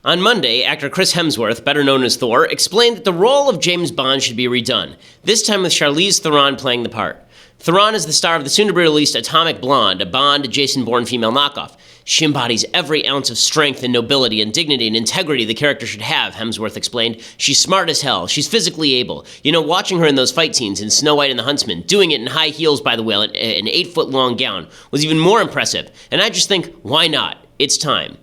On Monday, actor Chris Hemsworth, better known as Thor, explained that the role of James Bond should be redone, this time with Charlize Theron playing the part. Theron is the star of the soon-to-be-released Atomic Blonde, a Bond Jason Bourne female knockoff. She embodies every ounce of strength and nobility and dignity and integrity the character should have, Hemsworth explained. She's smart as hell. She's physically able. You know, watching her in those fight scenes in Snow White and the Huntsman, doing it in high heels, by the way, an 8-foot-long gown, was even more impressive. And I just think, why not? It's time.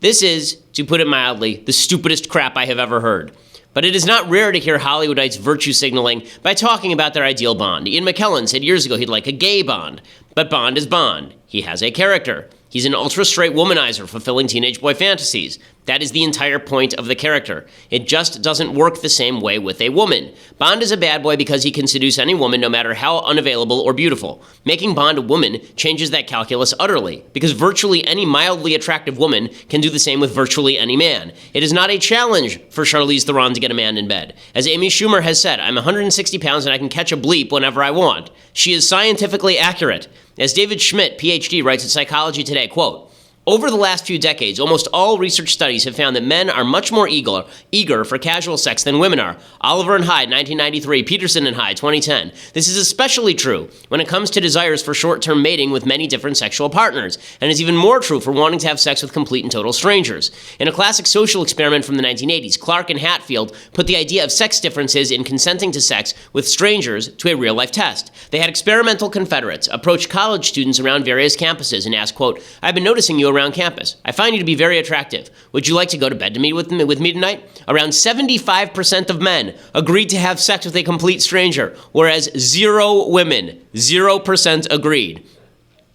This is, to put it mildly, the stupidest crap I have ever heard. But it is not rare to hear Hollywoodites virtue signaling by talking about their ideal Bond. Ian McKellen said years ago he'd like a gay Bond. But Bond is Bond. He has a character. He's an ultra-straight womanizer fulfilling teenage boy fantasies. That is the entire point of the character. It just doesn't work the same way with a woman. Bond is a bad boy because he can seduce any woman no matter how unavailable or beautiful. Making Bond a woman changes that calculus utterly, because virtually any mildly attractive woman can do the same with virtually any man. It is not a challenge for Charlize Theron to get a man in bed. As Amy Schumer has said, I'm 160 pounds and I can catch a bleep whenever I want. She is scientifically accurate. As David Schmidt, PhD, writes at Psychology Today, quote, over the last few decades, almost all research studies have found that men are much more eager for casual sex than women are. Oliver and Hyde, 1993, Peterson and Hyde, 2010. This is especially true when it comes to desires for short-term mating with many different sexual partners, and is even more true for wanting to have sex with complete and total strangers. In a classic social experiment from the 1980s, Clark and Hatfield put the idea of sex differences in consenting to sex with strangers to a real-life test. They had experimental Confederates approach college students around various campuses and ask, quote, I've been noticing you around campus. I find you to be very attractive. Would you like to go to bed with me tonight? Around 75% of men agreed to have sex with a complete stranger, whereas 0 women, 0% agreed.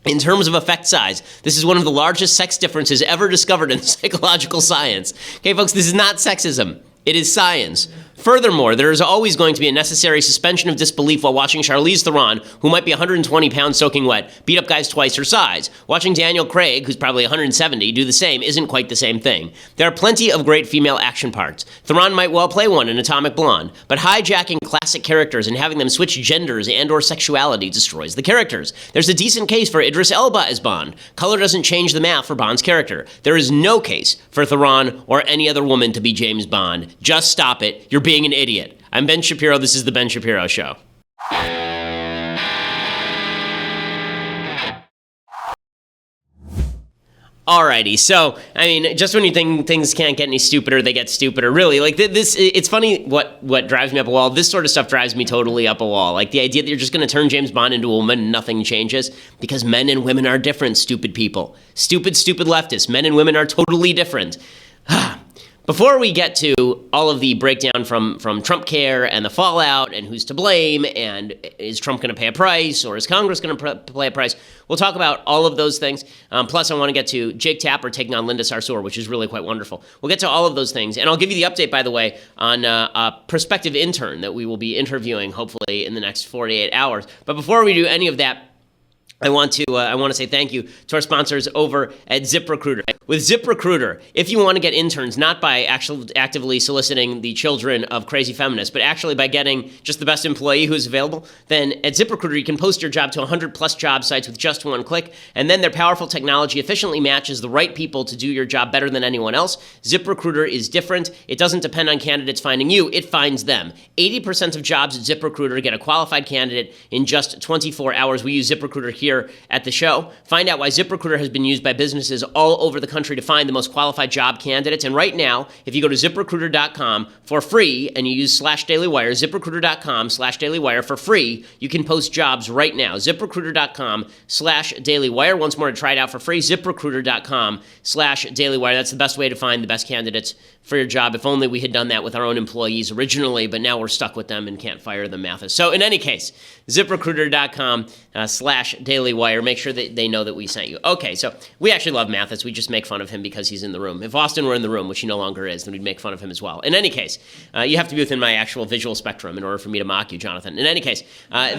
In terms of effect size, this is one of the largest sex differences ever discovered in psychological science. Okay, folks, this is not sexism. It is science. Furthermore, there is always going to be a necessary suspension of disbelief while watching Charlize Theron, who might be 120 pounds soaking wet, beat up guys twice her size. Watching Daniel Craig, who's probably 170, do the same isn't quite the same thing. There are plenty of great female action parts. Theron might well play one in Atomic Blonde, but hijacking classic characters and having them switch genders and or sexuality destroys the characters. There's a decent case for Idris Elba as Bond. Color doesn't change the math for Bond's character. There is no case for Theron or any other woman to be James Bond. Just stop it. You're being an idiot. I'm Ben Shapiro. This is The Ben Shapiro Show. Alrighty, so, I mean, just when you think things can't get any stupider, they get stupider. Really, like, this, it's funny what drives me up a wall. This sort of stuff drives me totally up a wall. Like, the idea that you're just going to turn James Bond into a woman and nothing changes, because men and women are different, stupid people. Stupid leftists. Men and women are totally different. Before we get to all of the breakdown from Trump Care and the fallout and who's to blame and is Trump going to pay a price or is Congress going to pay a price, we'll talk about all of those things. Plus, I want to get to Jake Tapper taking on Linda Sarsour, which is really quite wonderful. We'll get to all of those things. And I'll give you the update, by the way, on a prospective intern that we will be interviewing, hopefully, in the next 48 hours. But before we do any of that, I want to say thank you to our sponsors over at ZipRecruiter. With ZipRecruiter, if you want to get interns, not by actually actively soliciting the children of crazy feminists, but actually by getting just the best employee who's available, then at ZipRecruiter you can post your job to 100 plus job sites with just one click, and then their powerful technology efficiently matches the right people to do your job better than anyone else. ZipRecruiter is different. It doesn't depend on candidates finding you, it finds them. 80% of jobs at ZipRecruiter get a qualified candidate in just 24 hours. We use ZipRecruiter here at the show. Find out why ZipRecruiter has been used by businesses all over the country to find the most qualified job candidates. And right now, if you go to ZipRecruiter.com for free and you use /dailywire, ZipRecruiter.com /dailywire for free, you can post jobs right now. ZipRecruiter.com /dailywire. Once more, to try it out for free, ZipRecruiter.com /dailywire. That's the best way to find the best candidates for your job. If only we had done that with our own employees originally, but now we're stuck with them and can't fire them, Mathis. So in any case, ZipRecruiter.com /dailywire. Make sure that they know that we sent you. Okay, so we actually love Mathis. We just make fun of him because he's in the room. If Austin were in the room, which he no longer is, then we'd make fun of him as well. In any case, you have to be within my actual visual spectrum in order for me to mock you, Jonathan. In any case, I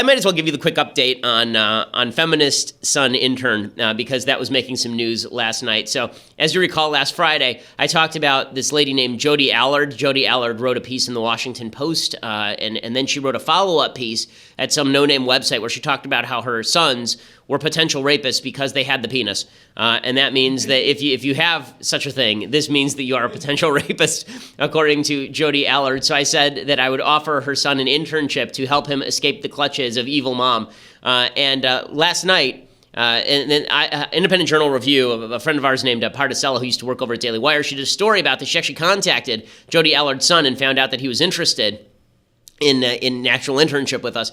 might as well give you the quick update on feminist son Intern because that was making some news last night. So as you recall, last Friday, I talked about this lady named Jodi Allard. Jodi Allard wrote a piece in the Washington Post, and then she wrote a follow-up piece at some no-name website where she talked about how her sons were potential rapists because they had the penis. And that means that if you have such a thing, this means that you are a potential rapist, according to Jody Allard. So I said that I would offer her son an internship to help him escape the clutches of evil mom. And last night, Independent Journal Review, of a friend of ours named Pardicella, who used to work over at Daily Wire, she did a story about this. She actually contacted Jody Allard's son and found out that he was interested in an actual internship with us.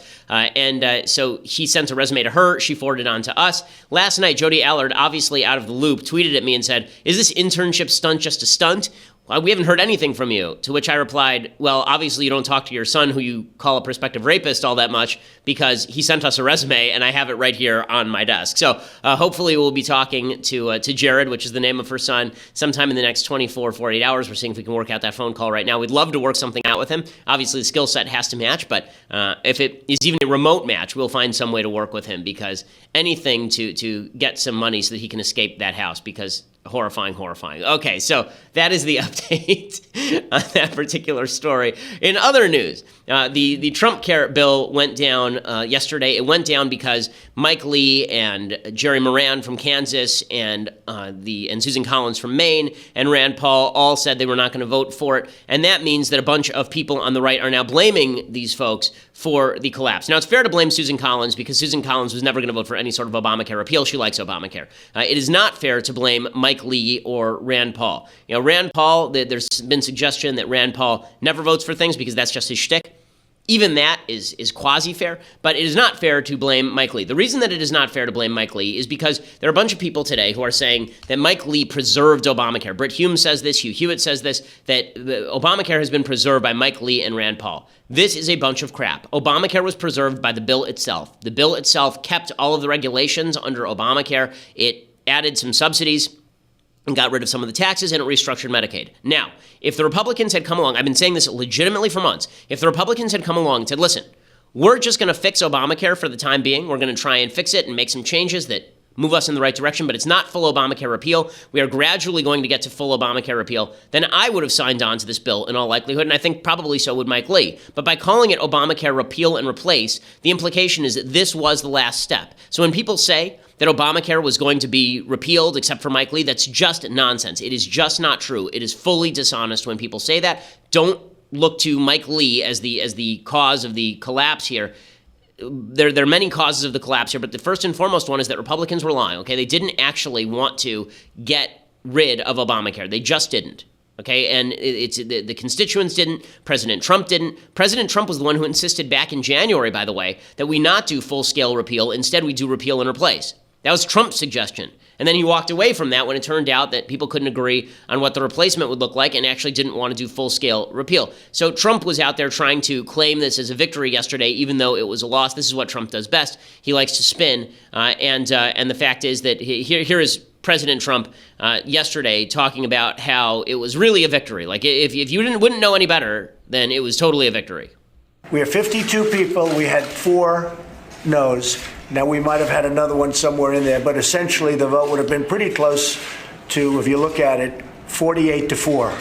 So he sent a resume to her. She forwarded it on to us. Last night, Jody Allard, obviously out of the loop, tweeted at me and said, "Is this internship stunt just a stunt? We haven't heard anything from you." To which I replied, well, obviously you don't talk to your son, who you call a prospective rapist, all that much, because he sent us a resume and I have it right here on my desk. So hopefully we'll be talking to Jared, which is the name of her son, sometime in the next 24, 48 hours. We're seeing if we can work out that phone call right now. We'd love to work something out with him. Obviously the skill set has to match, but if it is even a remote match, we'll find some way to work with him, because anything to get some money so that he can escape that house, because horrifying. Okay, so that is the update on that particular story. In other news, the Trump Care bill went down yesterday. It went down because Mike Lee and Jerry Moran from Kansas and Susan Collins from Maine and Rand Paul all said they were not going to vote for it. And that means that a bunch of people on the right are now blaming these folks for the collapse. Now, it's fair to blame Susan Collins, because Susan Collins was never going to vote for any sort of Obamacare repeal. She likes Obamacare. It is not fair to blame Mike Lee or Rand Paul. Rand Paul, there's been suggestion that Rand Paul never votes for things because that's just his shtick. Even that is quasi-fair, but it is not fair to blame Mike Lee. The reason that it is not fair to blame Mike Lee is because there are a bunch of people today who are saying that Mike Lee preserved Obamacare. Britt Hume says this, Hugh Hewitt says this, that Obamacare has been preserved by Mike Lee and Rand Paul. This is a bunch of crap. Obamacare was preserved by the bill itself. The bill itself kept all of the regulations under Obamacare. It added some subsidies and got rid of some of the taxes, and it restructured Medicaid. Now, if the Republicans had come along, I've been saying this legitimately for months, if the Republicans had come along and said, listen, we're just going to fix Obamacare for the time being, we're going to try and fix it and make some changes that move us in the right direction, but it's not full Obamacare repeal, we are gradually going to get to full Obamacare repeal, then I would have signed on to this bill in all likelihood, and I think probably so would Mike Lee. But by calling it Obamacare repeal and replace, the implication is that this was the last step. So when people say that Obamacare was going to be repealed except for Mike Lee, that's just nonsense. It is just not true. It is fully dishonest when people say that. Don't look to Mike Lee as the cause of the collapse here. There are many causes of the collapse here, but the first and foremost one is that Republicans were lying, okay? They didn't actually want to get rid of Obamacare. They just didn't, okay? And the constituents didn't. President Trump didn't. President Trump was the one who insisted back in January, by the way, that we not do full-scale repeal. Instead, we do repeal and replace. That was Trump's suggestion. And then he walked away from that when it turned out that people couldn't agree on what the replacement would look like and actually didn't want to do full-scale repeal. So Trump was out there trying to claim this as a victory yesterday, even though it was a loss. This is what Trump does best. He likes to spin. And the fact is that here is President Trump yesterday talking about how it was really a victory. Like, if you wouldn't know any better, then it was totally a victory. We have 52 people. We had 4 no's. Now, we might have had another one somewhere in there, but essentially the vote would have been pretty close to, if you look at it, 48-4.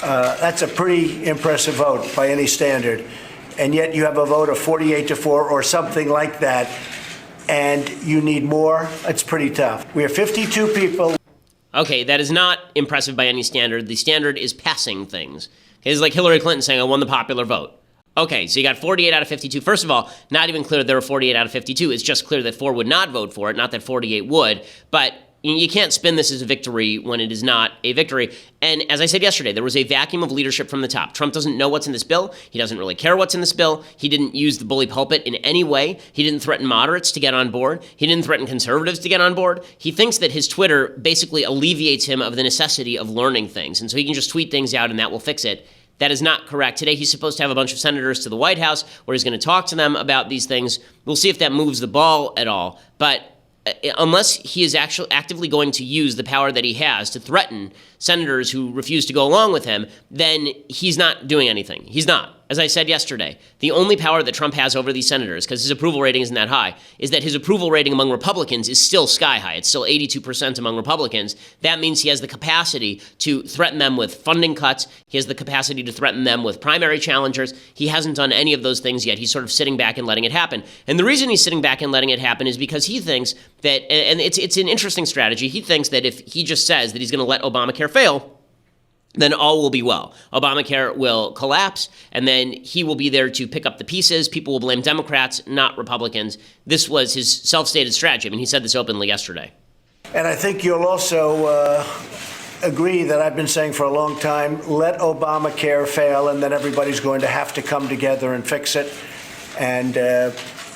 That's a pretty impressive vote by any standard. And yet you have a vote of 48-4 or something like that, and you need more. It's pretty tough. We have 52 people. Okay, that is not impressive by any standard. The standard is passing things. It's like Hillary Clinton saying, I won the popular vote. Okay, so you got 48 out of 52. First of all, not even clear that there were 48 out of 52. It's just clear that 4 would not vote for it, not that 48 would. But you can't spin this as a victory when it is not a victory. And as I said yesterday, there was a vacuum of leadership from the top. Trump doesn't know what's in this bill. He doesn't really care what's in this bill. He didn't use the bully pulpit in any way. He didn't threaten moderates to get on board. He didn't threaten conservatives to get on board. He thinks that his Twitter basically alleviates him of the necessity of learning things. And so he can just tweet things out and that will fix it. That is not correct. Today, he's supposed to have a bunch of senators to the White House where he's going to talk to them about these things. We'll see if that moves the ball at all. But unless he is actually actively going to use the power that he has to threaten senators who refuse to go along with him, then he's not doing anything. He's not. as I said yesterday, the only power that Trump has over these senators, because his approval rating isn't that high, is that his approval rating among Republicans is still sky high. It's still 82% among Republicans. That means he has the capacity to threaten them with funding cuts. He has the capacity to threaten them with primary challengers. He hasn't done any of those things yet. He's sort of sitting back and letting it happen. And the reason he's sitting back and letting it happen is because he thinks that, and it's an interesting strategy, he thinks that if he just says that he's going to let Obamacare fail, then all will be well. Obamacare will collapse, and then he will be there to pick up the pieces. People will blame Democrats, not Republicans. This was his self-stated strategy. I mean, he said this openly yesterday. And I think you'll also agree that I've been saying for a long time, let Obamacare fail, and then everybody's going to have to come together and fix it and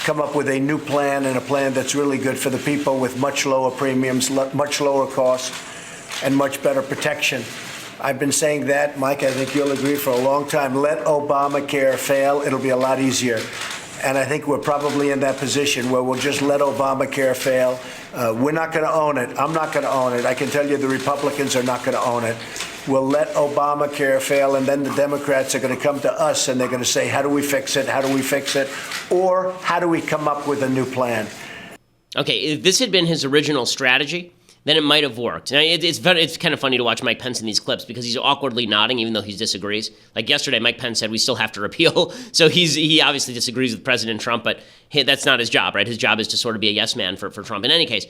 come up with a new plan, and a plan that's really good for the people with much lower premiums, much lower costs, and much better protection. I've been saying that, Mike, I think you'll agree, for a long time. Let Obamacare fail. It'll be a lot easier. And I think we're probably in that position where we'll just let Obamacare fail. We're not going to own it. I'm not going to own it. I can tell you the Republicans are not going to own it. We'll let Obamacare fail, and then the Democrats are going to come to us and they're going to say, how do we fix it? How do we fix it? Or how do we come up with a new plan? Okay, if this had been his original strategy, then it might have worked. Now, it's kind of funny to watch Mike Pence in these clips because he's awkwardly nodding even though he disagrees. Like yesterday, Mike Pence said we still have to repeal. So he obviously disagrees with President Trump, but hey, that's not his job, right? His job is to sort of be a yes man for Trump. In any case,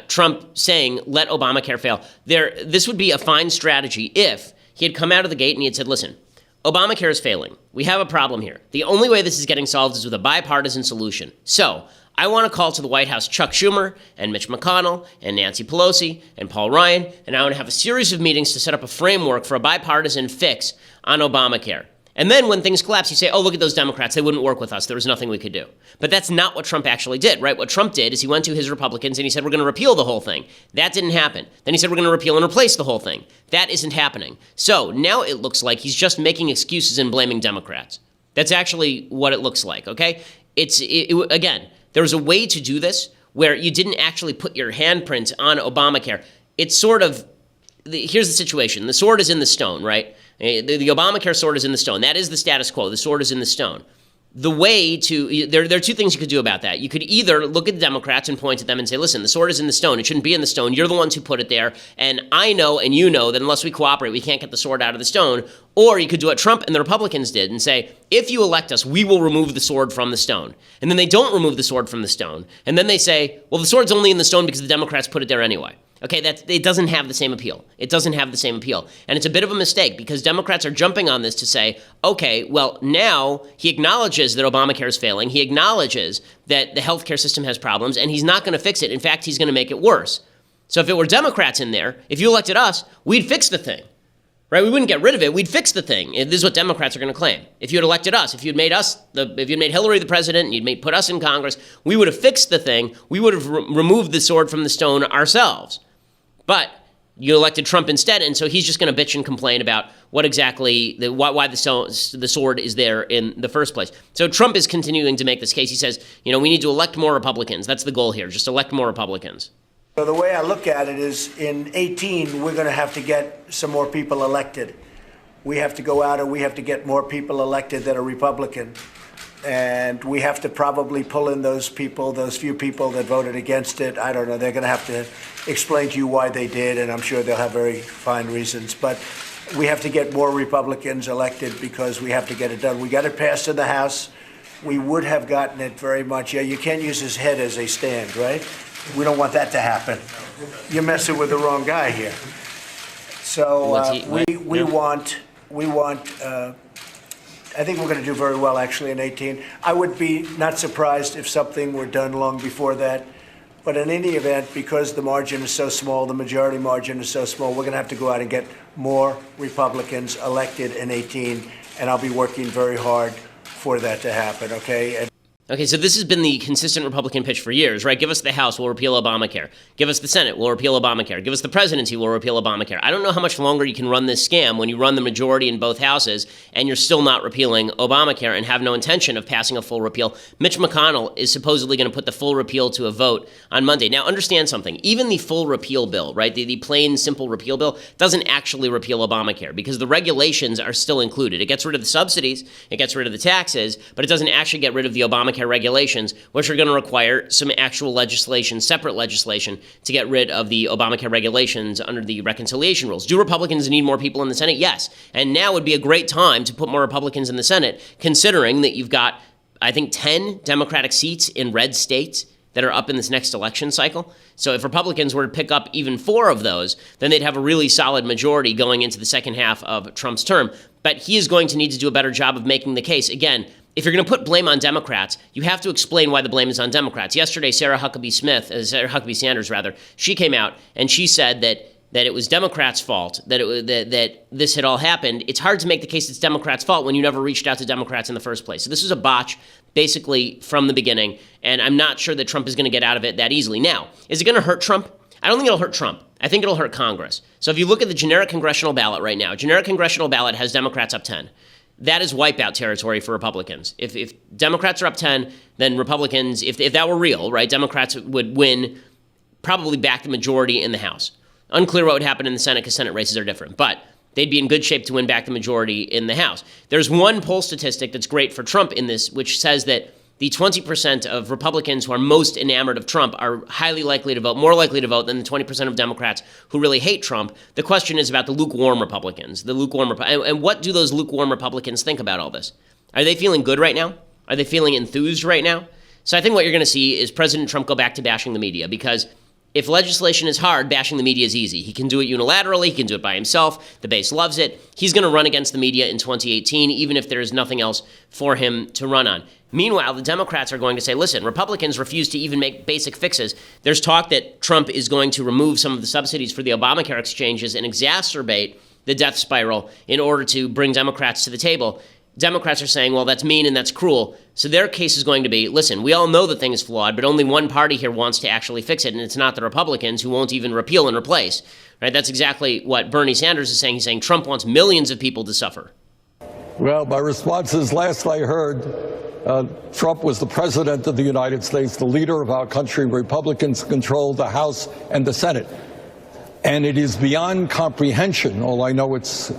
Trump saying let Obamacare fail, this would be a fine strategy if he had come out of the gate and he had said, listen, Obamacare is failing. We have a problem here. The only way this is getting solved is with a bipartisan solution. So I want to call to the White House Chuck Schumer and Mitch McConnell and Nancy Pelosi and Paul Ryan, and I want to have a series of meetings to set up a framework for a bipartisan fix on Obamacare. And then when things collapse, you say, oh, look at those Democrats. They wouldn't work with us. There was nothing we could do. But that's not what Trump actually did, right? What Trump did is he went to his Republicans and he said, we're going to repeal the whole thing. That didn't happen. Then he said, we're going to repeal and replace the whole thing. That isn't happening. So now it looks like he's just making excuses and blaming Democrats. That's actually what it looks like, okay? Again, there was a way to do this where you didn't actually put your handprint on Obamacare. It's sort of, here's the situation. The sword is in the stone, right? The Obamacare sword is in the stone. That is the status quo. The sword is in the stone. The way to, there are two things you could do about that. You could either look at the Democrats and point at them and say, listen, the sword is in the stone. It shouldn't be in the stone. You're the ones who put it there. And I know and you know that unless we cooperate, we can't get the sword out of the stone. Or you could do what Trump and the Republicans did and say, if you elect us, we will remove the sword from the stone. And then they don't remove the sword from the stone. And then they say, well, the sword's only in the stone because the Democrats put it there anyway. Okay, it doesn't have the same appeal. It doesn't have the same appeal. And it's a bit of a mistake because Democrats are jumping on this to say, okay, well, now he acknowledges that Obamacare is failing. He acknowledges that the healthcare system has problems, and he's not going to fix it. In fact, he's going to make it worse. So if it were Democrats in there, if you elected us, we'd fix the thing, right? We wouldn't get rid of it. We'd fix the thing. This is what Democrats are going to claim. If you had elected us, if you'd made Hillary the president, and you'd put us in Congress, we would have fixed the thing. We would have removed the sword from the stone ourselves. But you elected Trump instead, and so he's just going to bitch and complain about what exactly, why the sword is there in the first place. So Trump is continuing to make this case. He says, we need to elect more Republicans. That's the goal here, just elect more Republicans. So the way I look at it is in 18, we're going to have to get some more people elected. We have to go out and we have to get more people elected that are Republican. And we have to probably pull in those people, those few people that voted against it. I don't know. They're going to have to explain to you why they did, and I'm sure they'll have very fine reasons. But we have to get more Republicans elected because we have to get it done. We got it passed in the House. We would have gotten it very much. Yeah, you can't use his head as a stand, right? We don't want that to happen. You're messing with the wrong guy here. So we want. I think we're going to do very well, actually, in 18. I would be not surprised if something were done long before that. But in any event, because the margin is so small, the majority margin is so small, we're going to have to go out and get more Republicans elected in 18. And I'll be working very hard for that to happen, okay? Okay, so this has been the consistent Republican pitch for years, right? Give us the House, we'll repeal Obamacare. Give us the Senate, we'll repeal Obamacare. Give us the presidency, we'll repeal Obamacare. I don't know how much longer you can run this scam when you run the majority in both houses and you're still not repealing Obamacare and have no intention of passing a full repeal. Mitch McConnell is supposedly going to put the full repeal to a vote on Monday. Now, understand something. Even the full repeal bill, right, the plain, simple repeal bill, doesn't actually repeal Obamacare because the regulations are still included. It gets rid of the subsidies, it gets rid of the taxes, but it doesn't actually get rid of the Obamacare regulations, which are going to require some actual legislation, separate legislation, to get rid of the Obamacare regulations under the reconciliation rules. Do Republicans need more people in the Senate? Yes. And now would be a great time to put more Republicans in the Senate, considering that you've got, I think, 10 Democratic seats in red states that are up in this next election cycle. So if Republicans were to pick up even 4 of those, then they'd have a really solid majority going into the second half of Trump's term. But he is going to need to do a better job of making the case. Again, if you're going to put blame on Democrats, you have to explain why the blame is on Democrats. Yesterday, Sarah Huckabee Sanders, she came out and she said that it was Democrats' fault, that this had all happened. It's hard to make the case it's Democrats' fault when you never reached out to Democrats in the first place. So this was a botch, basically, from the beginning, and I'm not sure that Trump is going to get out of it that easily. Now, is it going to hurt Trump? I don't think it'll hurt Trump. I think it'll hurt Congress. So if you look at the generic congressional ballot right now, generic congressional ballot has Democrats up 10. That is wipeout territory for Republicans. If Democrats are up 10, then Republicans, if that were real, right, Democrats would win, probably back the majority in the House. Unclear what would happen in the Senate because Senate races are different, but they'd be in good shape to win back the majority in the House. There's one poll statistic that's great for Trump in this, which says that the 20% of Republicans who are most enamored of Trump are highly likely to vote, more likely to vote than the 20% of Democrats who really hate Trump. The question is about the lukewarm Republicans, and what do those lukewarm Republicans think about all this? Are they feeling good right now? Are they feeling enthused right now? So I think what you're going to see is President Trump go back to bashing the media, because if legislation is hard, bashing the media is easy. He can do it unilaterally. He can do it by himself. The base loves it. He's going to run against the media in 2018, even if there is nothing else for him to run on. Meanwhile, the Democrats are going to say, listen, Republicans refuse to even make basic fixes. There's talk that Trump is going to remove some of the subsidies for the Obamacare exchanges and exacerbate the death spiral in order to bring Democrats to the table. Democrats are saying, well, that's mean and that's cruel. So their case is going to be, listen, we all know the thing is flawed, but only one party here wants to actually fix it, and it's not the Republicans, who won't even repeal and replace. Right? That's exactly what Bernie Sanders is saying. He's saying Trump wants millions of people to suffer. Well, my response is, last I heard, Trump was the president of the United States, the leader of our country. Republicans control the House and the Senate. And it is beyond comprehension. All I know, it's,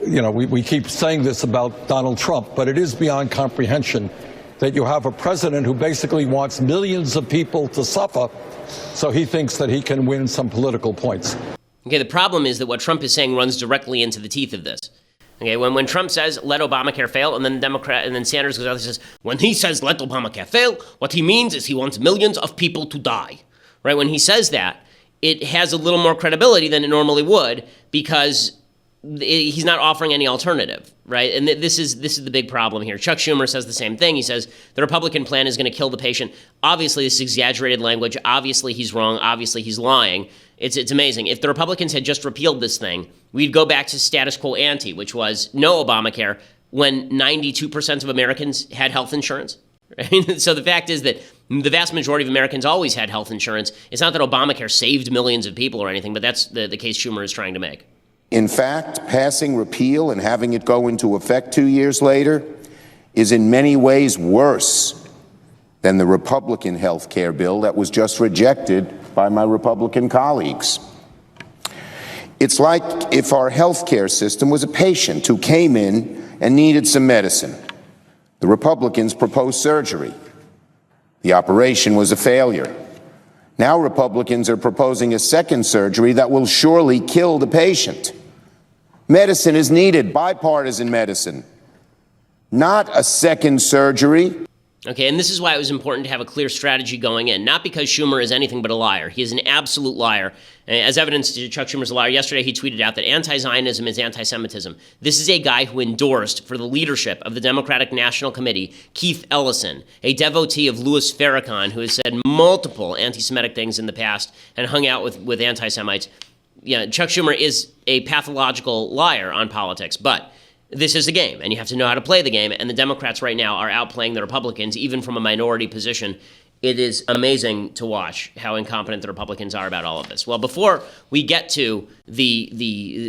we keep saying this about Donald Trump, but it is beyond comprehension that you have a president who basically wants millions of people to suffer, so he thinks that he can win some political points. Okay, the problem is that what Trump is saying runs directly into the teeth of this. Okay, when Trump says, let Obamacare fail, and then Sanders goes out and says, when he says, let Obamacare fail, what he means is he wants millions of people to die. Right? When he says that, it has a little more credibility than it normally would, because he's not offering any alternative, right? And this is the big problem here. Chuck Schumer says the same thing. He says the Republican plan is going to kill the patient. Obviously, this is exaggerated language. Obviously, he's wrong. Obviously, he's lying. It's amazing. If the Republicans had just repealed this thing, we'd go back to status quo ante, which was no Obamacare when 92% of Americans had health insurance. Right? So the fact is that the vast majority of Americans always had health insurance. It's not that Obamacare saved millions of people or anything, but that's the case Schumer is trying to make. In fact, passing repeal and having it go into effect 2 years later is in many ways worse than the Republican health care bill that was just rejected by my Republican colleagues. It's like if our health care system was a patient who came in and needed some medicine. The Republicans proposed surgery. The operation was a failure. Now Republicans are proposing a second surgery that will surely kill the patient. Medicine is needed, bipartisan medicine, not a second surgery. Okay, and this is why it was important to have a clear strategy going in, not because Schumer is anything but a liar. He is an absolute liar. As evidence to Chuck Schumer's a liar, yesterday he tweeted out that anti-Zionism is anti-Semitism. This is a guy who endorsed for the leadership of the Democratic National Committee Keith Ellison, a devotee of Louis Farrakhan, who has said multiple anti-Semitic things in the past and hung out with anti-Semites. Yeah, Chuck Schumer is a pathological liar on politics, but this is a game, and you have to know how to play the game. And the Democrats right now are outplaying the Republicans, even from a minority position. It is amazing to watch how incompetent the Republicans are about all of this. Well, before we get to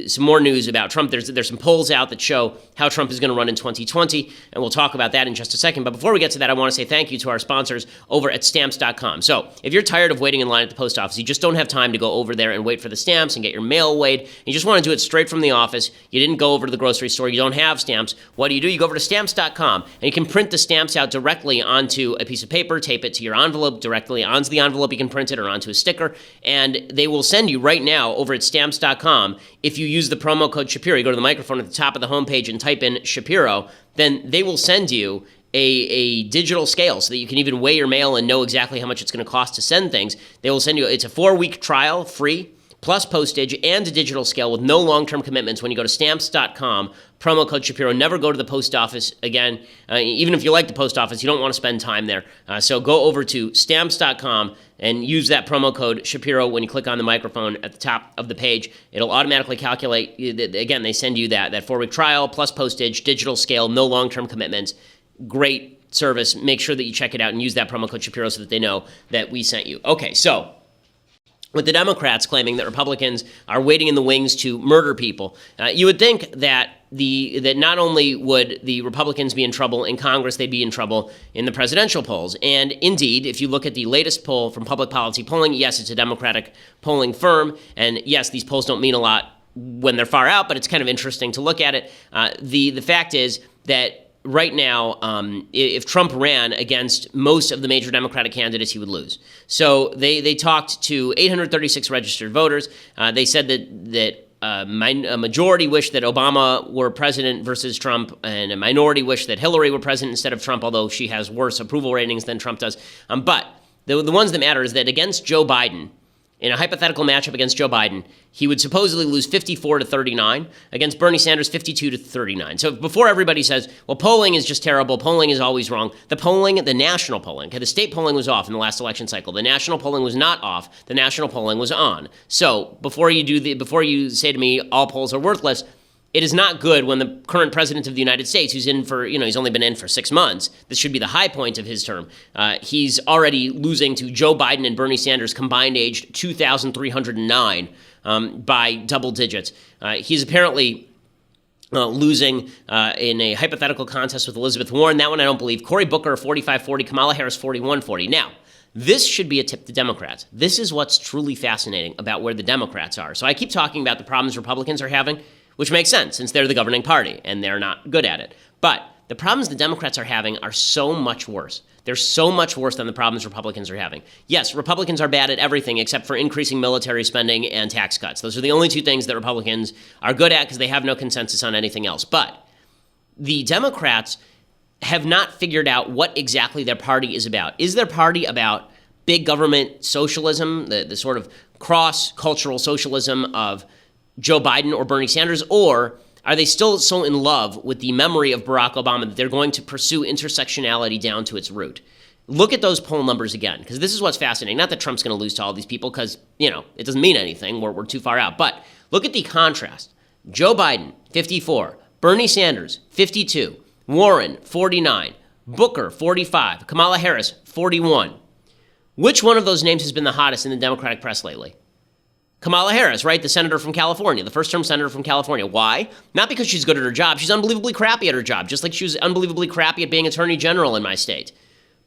some more news about Trump, there's some polls out that show how Trump is going to run in 2020, and we'll talk about that in just a second. But before we get to that, I want to say thank you to our sponsors over at Stamps.com. So if you're tired of waiting in line at the post office, you just don't have time to go over there and wait for the stamps and get your mail weighed, you just want to do it straight from the office, you didn't go over to the grocery store, you don't have stamps, what do? You go over to Stamps.com, and you can print the stamps out directly onto a piece of paper, tape it to your envelope, directly onto the envelope, you can print it, or onto a sticker, and they will send you right now over at Stamps.com. If you use the promo code Shapiro, you go to the microphone at the top of the homepage and type in Shapiro, then they will send you a digital scale so that you can even weigh your mail and know exactly how much it's going to cost to send things. They will send you, it's a 4-week trial, free, plus postage and a digital scale with no long-term commitments when you go to Stamps.com, promo code Shapiro. Never go to the post office again. Even if you like the post office, you don't want to spend time there. So go over to Stamps.com and use that promo code Shapiro when you click on the microphone at the top of the page. It'll automatically calculate. Again, they send you that 4-week trial, plus postage, digital scale, no long-term commitments. Great service. Make sure that you check it out and use that promo code Shapiro so that they know that we sent you. Okay, so with the Democrats claiming that Republicans are waiting in the wings to murder people, you would think that that not only would the Republicans be in trouble in Congress, they'd be in trouble in the presidential polls. And indeed, if you look at the latest poll from Public Policy Polling, yes, it's a Democratic polling firm, and yes, these polls don't mean a lot when they're far out, but it's kind of interesting to look at it. The fact is that right now, if Trump ran against most of the major Democratic candidates, he would lose. So they talked to 836 registered voters. They said that a majority wished that Obama were president versus Trump, and a minority wished that Hillary were president instead of Trump, although she has worse approval ratings than Trump does. But the ones that matter is that against Joe Biden, in a hypothetical matchup against Joe Biden, he would supposedly lose 54-39. Against Bernie Sanders, 52-39. So before everybody says, well, polling is just terrible, polling is always wrong, the national polling, the state polling was off in the last election cycle. The national polling was not off. The national polling was on. So before you say to me all polls are worthless, it is not good when the current president of the United States, who's in for, he's only been in for 6 months, this should be the high point of his term, he's already losing to Joe Biden and Bernie Sanders, combined age 2,309 by double digits. He's apparently losing in a hypothetical contest with Elizabeth Warren. That one I don't believe. Cory Booker, 45-40, Kamala Harris, 41-40. Now, this should be a tip to Democrats. This is what's truly fascinating about where the Democrats are. So I keep talking about the problems Republicans are having, which makes sense since they're the governing party and they're not good at it. But the problems the Democrats are having are so much worse. They're so much worse than the problems Republicans are having. Yes, Republicans are bad at everything except for increasing military spending and tax cuts. Those are the only two things that Republicans are good at because they have no consensus on anything else. But the Democrats have not figured out what exactly their party is about. Is their party about big government socialism, the sort of cross-cultural socialism of Joe Biden or Bernie Sanders, or are they still so in love with the memory of Barack Obama that they're going to pursue intersectionality down to its root? Look at those poll numbers again, because this is what's fascinating. Not that Trump's going to lose to all these people, because, it doesn't mean anything. We're too far out. But look at the contrast. Joe Biden, 54. Bernie Sanders, 52. Warren, 49. Booker, 45. Kamala Harris, 41. Which one of those names has been the hottest in the Democratic press lately? Kamala Harris, right? The senator from California, the first-term senator from California. Why? Not because she's good at her job. She's unbelievably crappy at her job, just like she was unbelievably crappy at being attorney general in my state.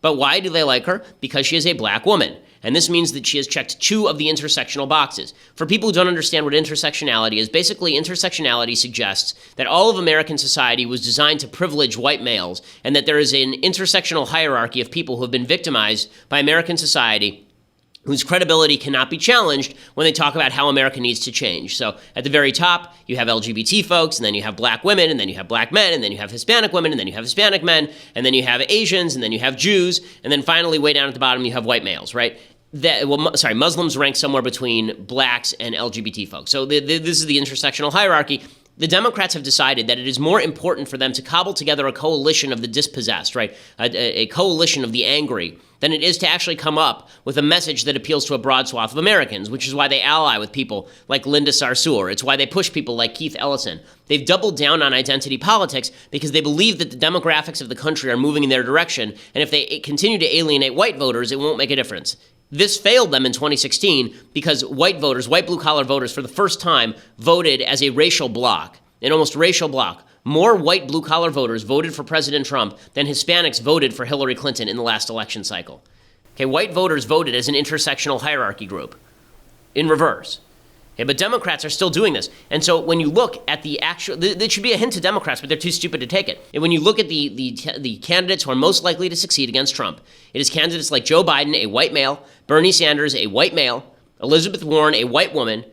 But why do they like her? Because she is a black woman. And this means that she has checked 2 of the intersectional boxes. For people who don't understand what intersectionality is, basically intersectionality suggests that all of American society was designed to privilege white males, and that there is an intersectional hierarchy of people who have been victimized by American society whose credibility cannot be challenged when they talk about how America needs to change. So at the very top, you have LGBT folks, and then you have black women, and then you have black men, and then you have Hispanic women, and then you have Hispanic men, and then you have Asians, and then you have Jews, and then finally, way down at the bottom, you have white males, right? Muslims rank somewhere between blacks and LGBT folks. So this is the intersectional hierarchy. the Democrats have decided that it is more important for them to cobble together a coalition of the dispossessed, right? A coalition of the angry, than it is to actually come up with a message that appeals to a broad swath of Americans, which is why they ally with people like Linda Sarsour. It's why they push people like Keith Ellison. They've doubled down on identity politics because they believe that the demographics of the country are moving in their direction, and if they continue to alienate white voters, it won't make a difference. This failed them in 2016 because white voters, white blue-collar voters, for the first time voted as a racial bloc, an almost racial bloc. More white blue-collar voters voted for President Trump than Hispanics voted for Hillary Clinton in the last election cycle. Okay, white voters voted as an intersectional hierarchy group in reverse. Okay, but Democrats are still doing this. And so when you look at the actual, there should be a hint to Democrats, but they're too stupid to take it. And when you look at the candidates who are most likely to succeed against Trump, it is candidates like Joe Biden, a white male, Bernie Sanders, a white male, Elizabeth Warren, a white woman,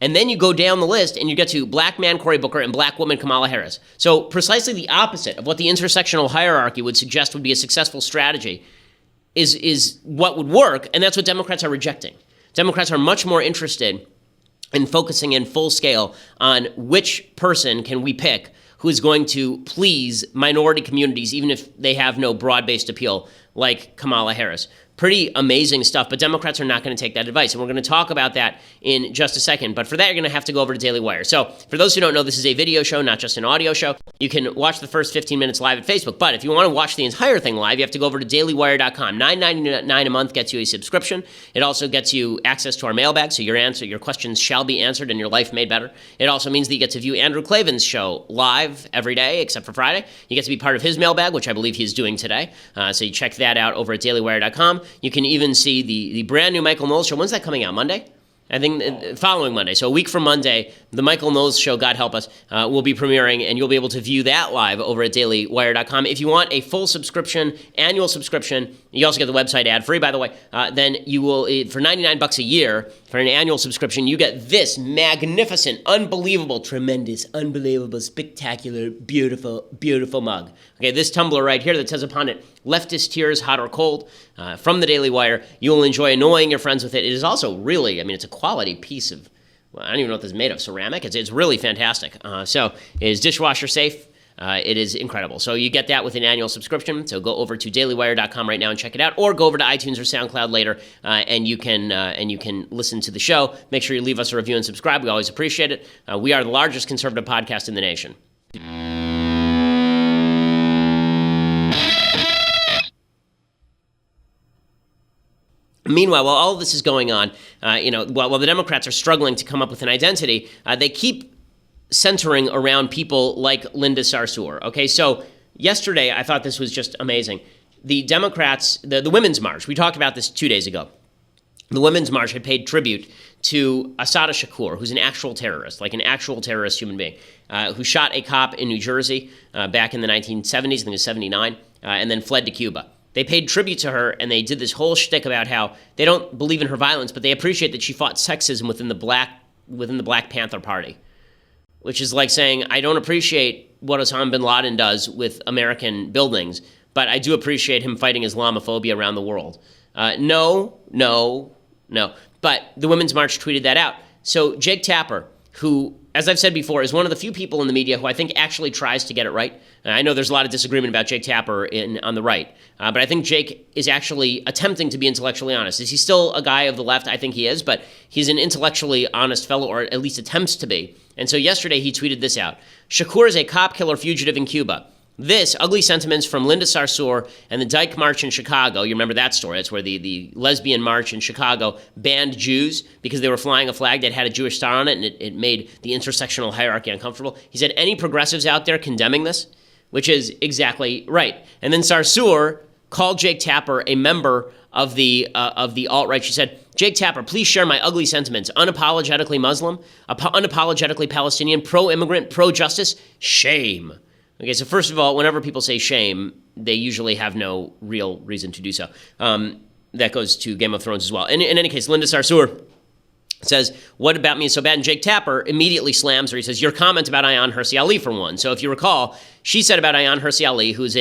and then you go down the list and you get to black man Cory Booker and black woman Kamala Harris. So precisely the opposite of what the intersectional hierarchy would suggest would be a successful strategy is what would work, and that's what Democrats are rejecting. Democrats are much more interested in focusing in full scale on which person can we pick who is going to please minority communities, even if they have no broad-based appeal, like Kamala Harris. Pretty amazing stuff, but Democrats are not going to take that advice, and we're going to talk about that in just a second. But for that, you're going to have to go over to Daily Wire. So for those who don't know, this is a video show, not just an audio show. You can watch the first 15 minutes live at Facebook, but if you want to watch the entire thing live, you have to go over to dailywire.com. $9.99 a month gets you a subscription. It also gets you access to our mailbag, so your questions shall be answered and your life made better. It also means that you get to view Andrew Klavan's show live every day, except for Friday. You get to be part of his mailbag, which I believe he's doing today. So you check that out over at dailywire.com. You can even see the brand new Michael Knowles show. When's that coming out? Monday? I think following Monday. So a week from Monday, the Michael Knowles show, God help us, will be premiering, and you'll be able to view that live over at dailywire.com. If you want a full subscription, annual subscription, you also get the website ad-free, by the way, then you will, for $99 a year, for an annual subscription, you get this magnificent, unbelievable, tremendous, unbelievable, spectacular, beautiful, beautiful mug. Okay, this tumbler right here that says upon it, leftist tears, hot or cold, from the Daily Wire. You will enjoy annoying your friends with it. It is also really, it's a quality piece of, I don't even know what this is made of, ceramic. It's really fantastic. So it is dishwasher safe. It is incredible. So you get that with an annual subscription. So go over to dailywire.com right now and check it out, or go over to iTunes or SoundCloud later, and you can listen to the show. Make sure you leave us a review and subscribe. We always appreciate it. We are the largest conservative podcast in the nation. Meanwhile, while all of this is going on, while the Democrats are struggling to come up with an identity, they keep centering around people like Linda Sarsour. Okay, so yesterday I thought this was just amazing. The Democrats, the Women's March, we talked about this 2 days ago. The Women's March had paid tribute to Assata Shakur, who's an actual terrorist, like an actual terrorist human being, who shot a cop in New Jersey back in the 1970s, I think it was 79, and then fled to Cuba. They paid tribute to her, and they did this whole shtick about how they don't believe in her violence, but they appreciate that she fought sexism within the Black Panther Party, which is like saying, I don't appreciate what Osama bin Laden does with American buildings, but I do appreciate him fighting Islamophobia around the world. No. But the Women's March tweeted that out. So Jake Tapper, who, as I've said before, is one of the few people in the media who I think actually tries to get it right. I know there's a lot of disagreement about Jake Tapper on the right, but I think Jake is actually attempting to be intellectually honest. Is he still a guy of the left? I think he is, but he's an intellectually honest fellow, or at least attempts to be. And so yesterday he tweeted this out. Shakur is a cop killer fugitive in Cuba. This, ugly sentiments from Linda Sarsour and the Dyke March in Chicago. You remember that story. That's where the lesbian march in Chicago banned Jews because they were flying a flag that had a Jewish star on it, and it made the intersectional hierarchy uncomfortable. He said, any progressives out there condemning this? Which is exactly right. And then Sarsour called Jake Tapper a member of the alt-right. She said, Jake Tapper, please share my ugly sentiments. Unapologetically Muslim, unapologetically Palestinian, pro-immigrant, pro-justice, shame. Okay, so first of all, whenever people say shame, they usually have no real reason to do so. That goes to Game of Thrones as well. In any case, Linda Sarsour says, what about me is so bad? And Jake Tapper immediately slams her. He says, your comment about Ayaan Hirsi Ali, for one. So if you recall, she said about Ayaan Hirsi Ali, who is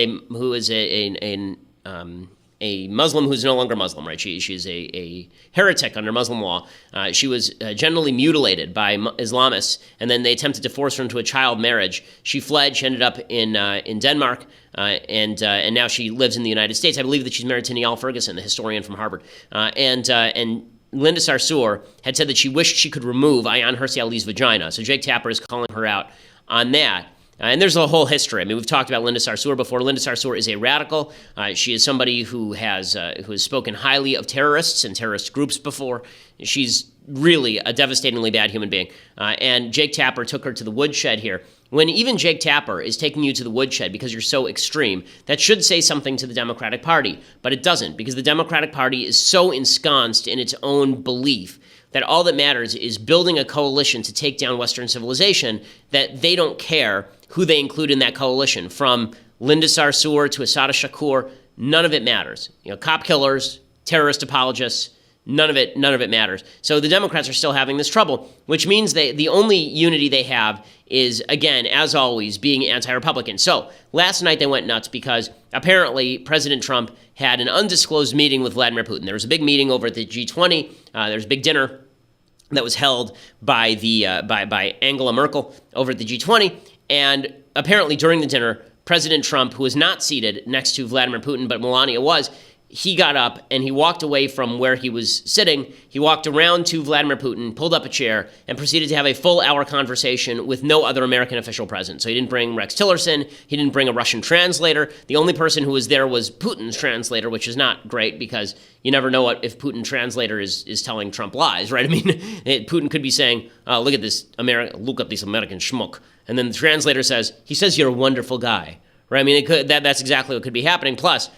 a Muslim who's no longer Muslim, right? She's a heretic under Muslim law. She was generally mutilated by Islamists, and then they attempted to force her into a child marriage. She fled. She ended up in Denmark, and now she lives in the United States. I believe that she's married to Niall Ferguson, the historian from Harvard. And Linda Sarsour had said that she wished she could remove Ayaan Hirsi Ali's vagina. So Jake Tapper is calling her out on that. And there's a whole history. I mean, we've talked about Linda Sarsour before. Linda Sarsour is a radical. She is somebody who has spoken highly of terrorists and terrorist groups before. She's really a devastatingly bad human being. And Jake Tapper took her to the woodshed here. When even Jake Tapper is taking you to the woodshed because you're so extreme, that should say something to the Democratic Party. But it doesn't, because the Democratic Party is so ensconced in its own belief that all that matters is building a coalition to take down Western civilization, that they don't care who they include in that coalition, from Linda Sarsour to Assata Shakur. None of it matters. Cop killers, terrorist apologists, none of it matters. So the Democrats are still having this trouble, which means the only unity they have is, again, as always, being anti-Republican. So last night they went nuts because apparently President Trump had an undisclosed meeting with Vladimir Putin. There was a big meeting over at the G20. There was a big dinner that was held by by Angela Merkel over at the G20. And apparently during the dinner, President Trump, who was not seated next to Vladimir Putin, but Melania was, he got up and he walked away from where he was sitting. He walked around to Vladimir Putin, pulled up a chair, and proceeded to have a full-hour conversation with no other American official present. So he didn't bring Rex Tillerson. He didn't bring a Russian translator. The only person who was there was Putin's translator, which is not great because you never know if Putin's translator is telling Trump lies, right? I mean, Putin could be saying, look at this look up this American schmuck. And then the translator says, he says you're a wonderful guy, right? I mean, that's exactly what could be happening. Plus,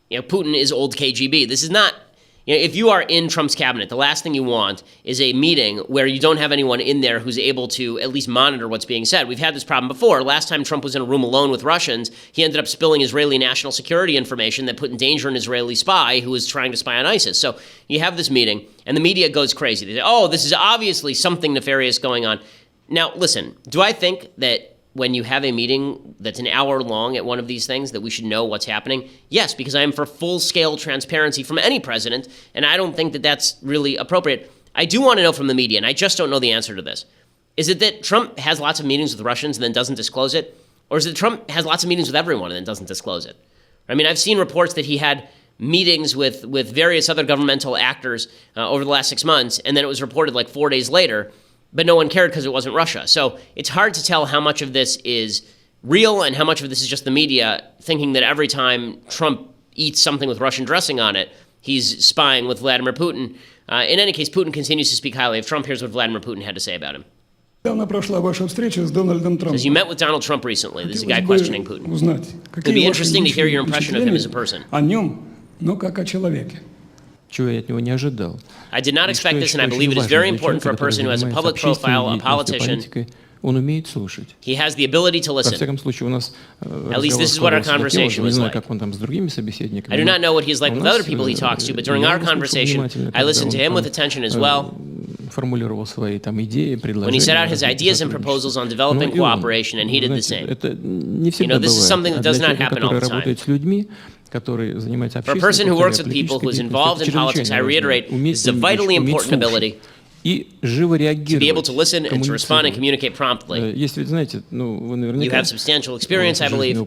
Putin is old KGB. This is not, if you are in Trump's cabinet, the last thing you want is a meeting where you don't have anyone in there who's able to at least monitor what's being said. We've had this problem before. Last time Trump was in a room alone with Russians, he ended up spilling Israeli national security information that put in danger an Israeli spy who was trying to spy on ISIS. So you have this meeting, and the media goes crazy. They say, oh, this is obviously something nefarious going on. Now, listen, do I think that when you have a meeting that's an hour long at one of these things that we should know what's happening? Yes, because I am for full-scale transparency from any president, and I don't think that that's really appropriate. I do want to know from the media, and I just don't know the answer to this. Is it that Trump has lots of meetings with Russians and then doesn't disclose it? Or is it Trump has lots of meetings with everyone and then doesn't disclose it? I mean, I've seen reports that he had meetings with various other governmental actors over the last 6 months, and then it was reported like 4 days later, but no one cared because it wasn't Russia. So it's hard to tell how much of this is real and how much of this is just the media thinking that every time Trump eats something with Russian dressing on it, he's spying with Vladimir Putin. In any case, Putin continues to speak highly of Trump. Here's what Vladimir Putin had to say about him. Says, you met with Donald Trump recently. This is a guy questioning Putin. It'd be interesting to hear your impression of him as a person. I did not expect this, and I believe it is very important for a person who has a public profile, a politician. He has the ability to listen. At least this is what our conversation was like. I do not know what he's like with other people he talks to, but during our conversation, I listened to him with attention as well. When he set out his ideas and proposals on developing cooperation, and he did the same. This is something that does not happen all the time. For a person who works with people, who is involved in politics, I reiterate, this is a vitally important ability to be able to listen and to respond and communicate promptly. You have substantial experience, I believe. There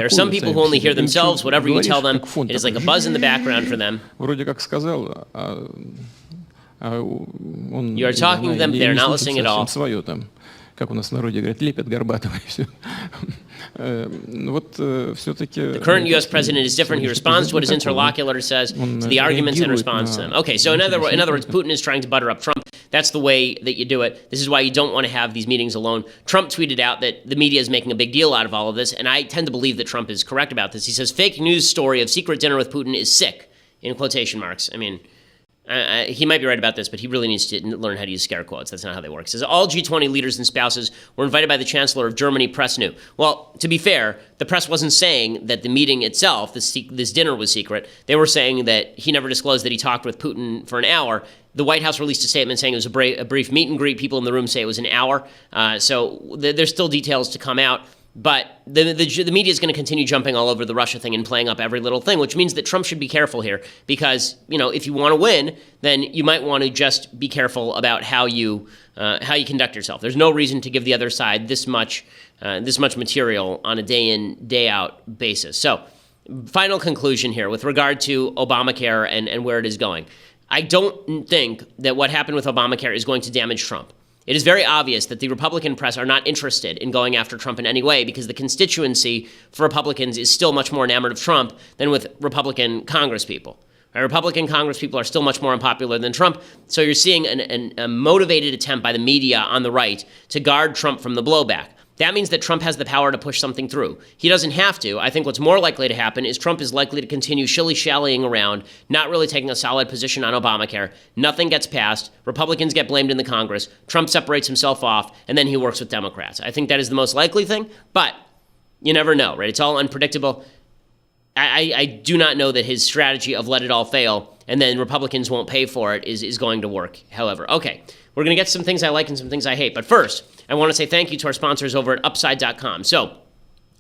are some people who only hear themselves. Whatever you tell them, it is like a buzz in the background for them. You are talking to them, they are not listening at all. Как у нас в народе говорят, лепят горбатого и все. The current U.S. president is different. He responds to what his interlocutor says, to the arguments and responds to them. Okay, so in other words, Putin is trying to butter up Trump. That's the way that you do it. This is why you don't want to have these meetings alone. Trump tweeted out that the media is making a big deal out of all of this, and I tend to believe that Trump is correct about this. He says, fake news story of secret dinner with Putin is sick, in quotation marks. I mean, he might be right about this, but he really needs to learn how to use scare quotes. That's not how they work. It says, all G20 leaders and spouses were invited by the Chancellor of Germany, press knew. Well, to be fair, the press wasn't saying that the meeting itself, this dinner was secret. They were saying that he never disclosed that he talked with Putin for an hour. The White House released a statement saying it was a brief meet and greet. People in the room say it was an hour. So there's still details to come out. But the media is going to continue jumping all over the Russia thing and playing up every little thing, which means that Trump should be careful here because, if you want to win, then you might want to just be careful about how you conduct yourself. There's no reason to give the other side this much material on a day in, day out basis. So, final conclusion here with regard to Obamacare and where it is going. I don't think that what happened with Obamacare is going to damage Trump. It is very obvious that the Republican press are not interested in going after Trump in any way because the constituency for Republicans is still much more enamored of Trump than with Republican congresspeople. Republican congresspeople are still much more unpopular than Trump, so you're seeing a motivated attempt by the media on the right to guard Trump from the blowback. That means that Trump has the power to push something through. He doesn't have to. I think what's more likely to happen is Trump is likely to continue shilly-shallying around, not really taking a solid position on Obamacare. Nothing gets passed. Republicans get blamed in the Congress. Trump separates himself off, and then he works with Democrats. I think that is the most likely thing, but you never know, right? It's all unpredictable. I do not know that his strategy of let it all fail and then Republicans won't pay for it is going to work, however. Okay, we're going to get to some things I like and some things I hate. But first, I want to say thank you to our sponsors over at Upside.com. So,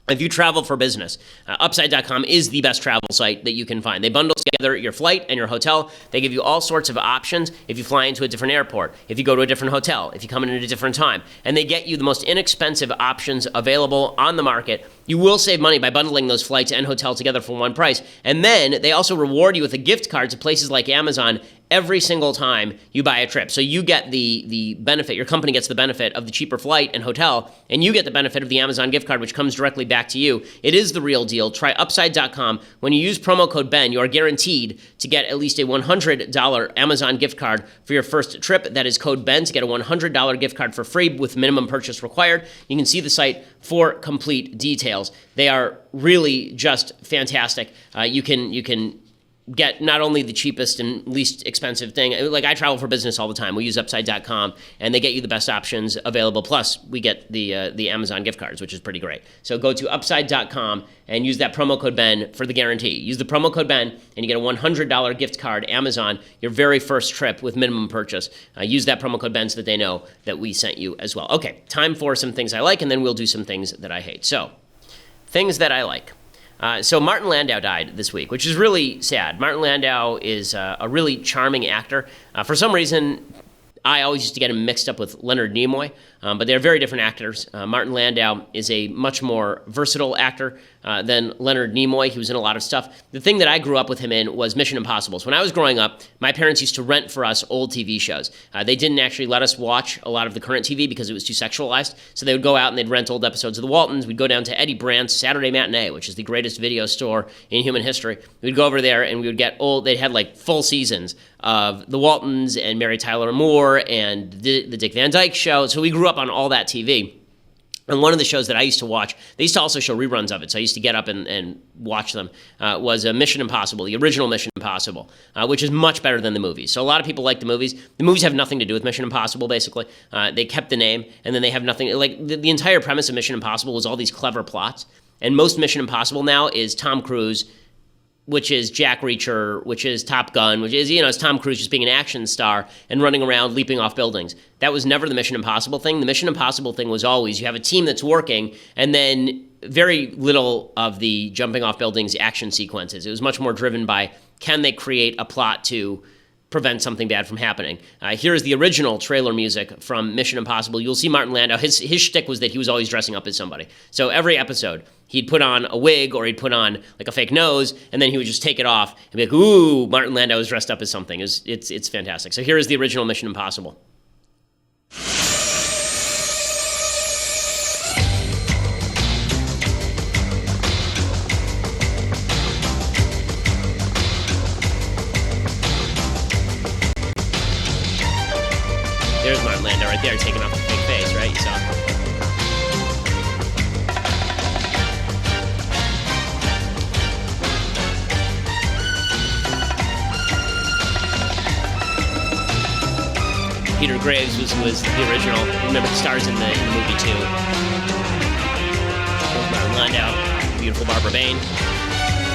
if you travel for business, Upside.com is the best travel site that you can find. They bundle together your flight and your hotel. They give you all sorts of options if you fly into a different airport, if you go to a different hotel, if you come in at a different time. And they get you the most inexpensive options available on the market. You will save money by bundling those flights and hotel together for one price. And then they also reward you with a gift card to places like Amazon every single time you buy a trip. So you get the benefit, your company gets the benefit of the cheaper flight and hotel, and you get the benefit of the Amazon gift card, which comes directly back to you. It is the real deal. Try Upside.com. When you use promo code BEN, you are guaranteed to get at least a $100 Amazon gift card for your first trip. That is code BEN to get a $100 gift card for free with minimum purchase required. You can see the site for complete details. They are really just fantastic. You can get not only the cheapest and least expensive thing. Like, I travel for business all the time. We use Upside.com, and they get you the best options available. Plus, we get the Amazon gift cards, which is pretty great. So go to Upside.com and use that promo code BEN for the guarantee. Use the promo code BEN, and you get a $100 gift card, Amazon, your very first trip with minimum purchase. Use that promo code BEN so that they know that we sent you as well. Okay, time for some things I like, and then we'll do some things that I hate. So, things that I like. So Martin Landau died this week, which is really sad. Martin Landau is a really charming actor. For some reason, I always used to get him mixed up with Leonard Nimoy, but they're very different actors. Martin Landau is a much more versatile actor than Leonard Nimoy. He was in a lot of stuff. The thing that I grew up with him in was Mission Impossible. So when I was growing up, my parents used to rent for us old TV shows. They didn't actually let us watch a lot of the current TV because it was too sexualized. So they would go out and they'd rent old episodes of The Waltons. We'd go down to Eddie Brandt's Saturday Matinee, which is the greatest video store in human history. We'd go over there and we would get old, they had like full seasons of The Waltons and Mary Tyler Moore and the Dick Van Dyke Show. So we grew up on all that TV. And one of the shows that I used to watch, they used to also show reruns of it, so I used to get up and watch them, was Mission Impossible, the original Mission Impossible, which is much better than the movies. So a lot of people like the movies. The movies have nothing to do with Mission Impossible, basically. They kept the name, and then they have nothing, like the entire premise of Mission Impossible was all these clever plots. And most Mission Impossible now is Tom Cruise, which is Jack Reacher, which is Top Gun, which is, it's Tom Cruise just being an action star and running around leaping off buildings. That was never the Mission Impossible thing. The Mission Impossible thing was always you have a team that's working and then very little of the jumping off buildings action sequences. It was much more driven by, can they create a plot to prevent something bad from happening. Here is the original trailer music from Mission Impossible. You'll see Martin Landau. His shtick was that he was always dressing up as somebody. So every episode, he'd put on a wig or he'd put on like a fake nose, and then he would just take it off and be like, ooh, Martin Landau is dressed up as something. It's fantastic. So here is the original Mission Impossible. There's Martin Landau right there taking off a fake face, right? You saw it. Peter Graves was the original. Remember, the stars in the movie too. Martin Landau, beautiful Barbara Bain,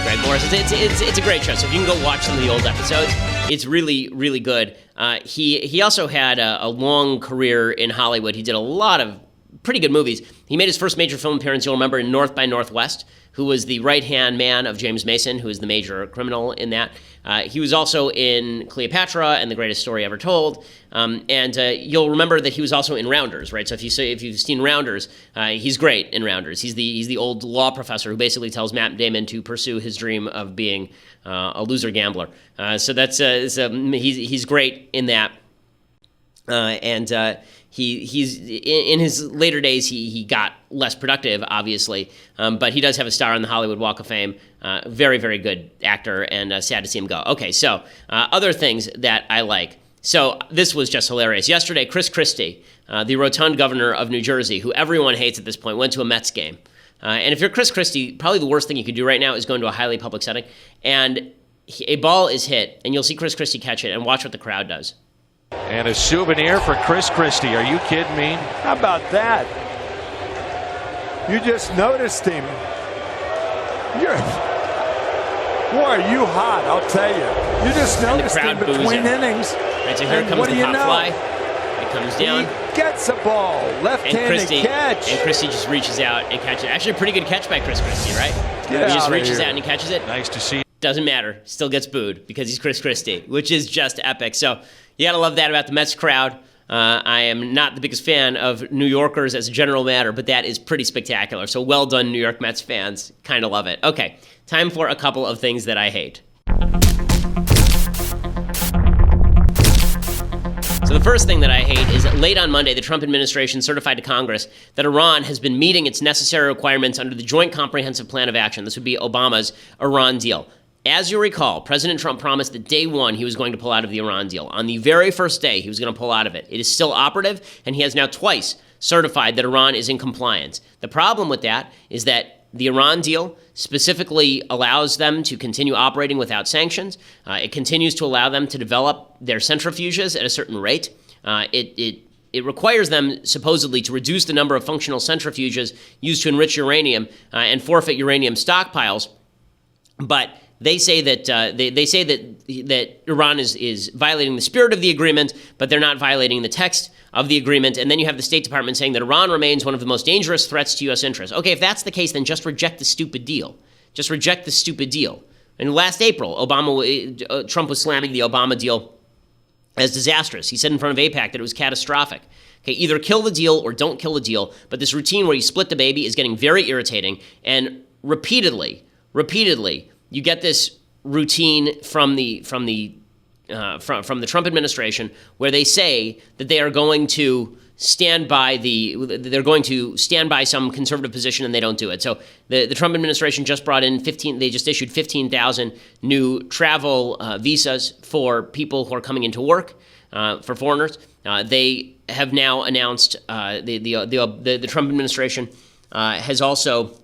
Greg Morris. It's a great show. So if you can go watch some of the old episodes, it's really, really good. He also had a long career in Hollywood. He did a lot of pretty good movies. He made his first major film appearance, you'll remember, in North by Northwest, who was the right-hand man of James Mason, who is the major criminal in that. He was also in Cleopatra and The Greatest Story Ever Told. And you'll remember that he was also in Rounders, right? So if you've seen Rounders, he's great in Rounders. He's the old law professor who basically tells Matt Damon to pursue his dream of being a loser gambler. So that's he's great in that. He's in his later days, he got less productive, obviously, but he does have a star on the Hollywood Walk of Fame. Very, very good actor, and sad to see him go. Okay, so other things that I like. So this was just hilarious. Yesterday, Chris Christie, the rotund governor of New Jersey, who everyone hates at this point, went to a Mets game. And if you're Chris Christie, probably the worst thing you could do right now is go into a highly public setting. And a ball is hit, and you'll see Chris Christie catch it, and watch what the crowd does. And a souvenir for Chris Christie. Are you kidding me? How about that? You just noticed him. Boy, are you hot, I'll tell you. You just noticed him between innings. Right, so here comes the pop fly. It comes down. He gets a ball, left-handed catch. And Christie just reaches out and catches it. Actually, a pretty good catch by Chris Christie, right? He just reaches out and he catches it. Nice to see. Doesn't matter. Still gets booed because he's Chris Christie, which is just epic. So you got to love that about the Mets crowd. I am not the biggest fan of New Yorkers as a general matter, but that is pretty spectacular. So well done, New York Mets fans. Kind of love it. Okay, time for a couple of things that I hate. So the first thing that I hate is that late on Monday, the Trump administration certified to Congress that Iran has been meeting its necessary requirements under the Joint Comprehensive Plan of Action. This would be Obama's Iran deal. As you recall, President Trump promised that day one he was going to pull out of the Iran deal. On the very first day, he was going to pull out of it. It is still operative, and he has now twice certified that Iran is in compliance. The problem with that is that the Iran deal specifically allows them to continue operating without sanctions. It continues to allow them to develop their centrifuges at a certain rate. It requires them supposedly to reduce the number of functional centrifuges used to enrich uranium and forfeit uranium stockpiles. But they say that that Iran is violating the spirit of the agreement, but they're not violating the text of the agreement. And then you have the State Department saying that Iran remains one of the most dangerous threats to U.S. interests. Okay, if that's the case, then just reject the stupid deal. Just reject the stupid deal. And last April, Trump was slamming the Obama deal as disastrous. He said in front of AIPAC that it was catastrophic. Okay, either kill the deal or don't kill the deal. But this routine where you split the baby is getting very irritating. And repeatedly, you get this routine from the Trump administration where they say that they are going to stand by some conservative position, and they don't do it. So the Trump administration just brought in they just issued 15,000 new travel visas for people who are coming into work, for foreigners. They have now announced the Trump administration has also